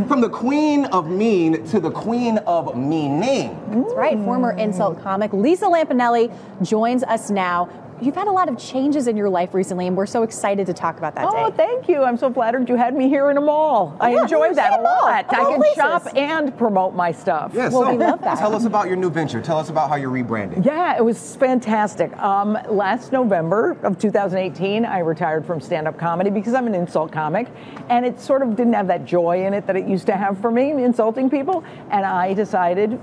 From the queen of mean to the queen of meaning. That's right. Former insult comic Lisa Lampanelli joins us now. You've had a lot of changes in your life recently, and we're so excited to talk about that day. Oh, thank you. I'm so flattered you had me here in a mall. I enjoy that a lot. I can shop and promote my stuff. Yeah, well, we love that. Tell us about your new venture. Tell us about how you're rebranding. Yeah, it was fantastic. Last November of 2018, I retired from stand-up comedy because I'm an insult comic, and it sort of didn't have that joy in it that it used to have for me, insulting people. And I decided,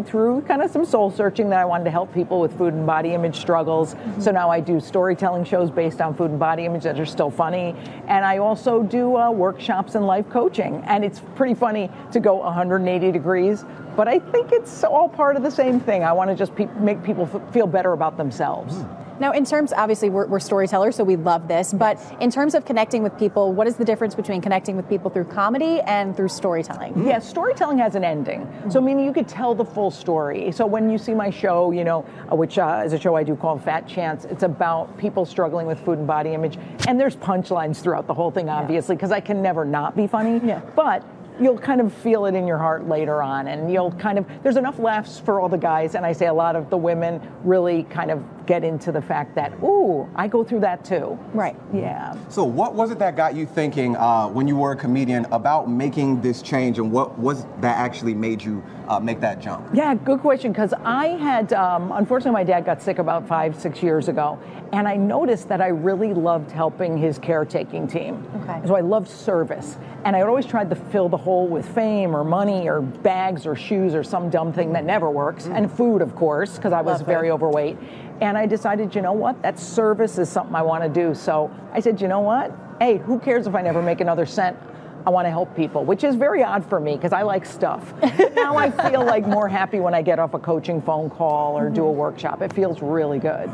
through kind of some soul searching, that I wanted to help people with food and body image struggles. Mm-hmm. So now I do storytelling shows based on food and body image that are still funny. And I also do workshops and life coaching. And it's pretty funny to go 180 degrees, but I think it's all part of the same thing. I want to just make people feel better about themselves. Mm. Now, in terms, obviously, we're storytellers, so we love this. But in terms of connecting with people, what is the difference between connecting with people through comedy and through storytelling? Yeah, storytelling has an ending. So, meaning you could tell the full story. So when you see my show, which is a show I do called Fat Chance, it's about people struggling with food and body image. And there's punchlines throughout the whole thing, obviously, because I can never not be funny. Yeah. But you'll kind of feel it in your heart later on, and there's enough laughs for all the guys, and I say a lot of the women really kind of get into the fact that, ooh, I go through that too. Right. Yeah. So what was it that got you thinking when you were a comedian about making this change, and what was that actually made you make that jump? Yeah, good question, because I had, unfortunately my dad got sick about 5-6 years ago, and I noticed that I really loved helping his caretaking team. Okay. So I loved service, and I always tried to fill the hole with fame or money or bags or shoes or some dumb thing that never works, and food, of course, because I was very overweight. And I decided, you know what, that service is something I want to do. So I said, you know what, hey, who cares if I never make another cent? I want to help people, which is very odd for me because I like stuff. Now I feel like more happy when I get off a coaching phone call or do a workshop. It feels really good.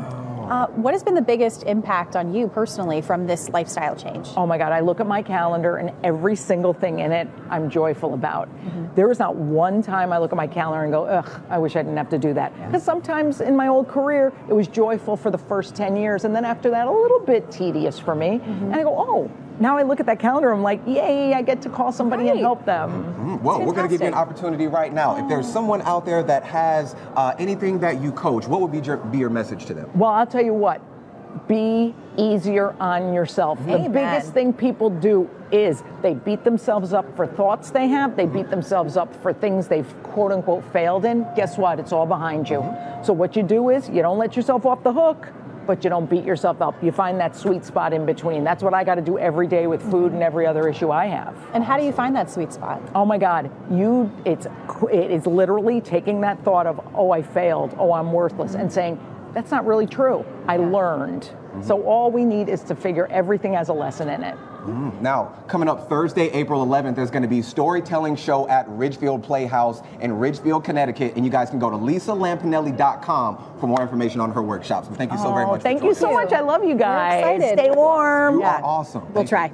What has been the biggest impact on you personally from this lifestyle change? Oh my God, I look at my calendar and every single thing in it I'm joyful about. Mm-hmm. There is not one time I look at my calendar and go, ugh, I wish I didn't have to do that. Because sometimes in my old career, it was joyful for the first 10 years, and then after that, a little bit tedious for me. Mm-hmm. And I go, oh, now I look at that calendar, I'm like, yay, I get to call somebody and help them. Mm-hmm. Well, we're going to give you an opportunity right now. If there's someone out there that has anything that you coach, what would be your message to them? Well, I'll tell you what, be easier on yourself. Amen. The biggest thing people do is they beat themselves up for thoughts they have. They beat themselves up for things they've quote unquote failed in. Guess what? It's all behind you. So what you do is you don't let yourself off the hook, but you don't beat yourself up. You find that sweet spot in between. That's what I got to do every day with food and every other issue I have. And how do you find that sweet spot? Oh my God, it is literally taking that thought of, oh, I failed, oh, I'm worthless, and saying, that's not really true. I learned. So all we need is to figure everything has a lesson in it. Now, coming up Thursday, April 11th, there's going to be a storytelling show at Ridgefield Playhouse in Ridgefield, Connecticut, and you guys can go to lisalampanelli.com for more information on her workshops. But thank you so very much. Thank you so much. I love you guys. We're excited. Stay warm. You are awesome. We'll try.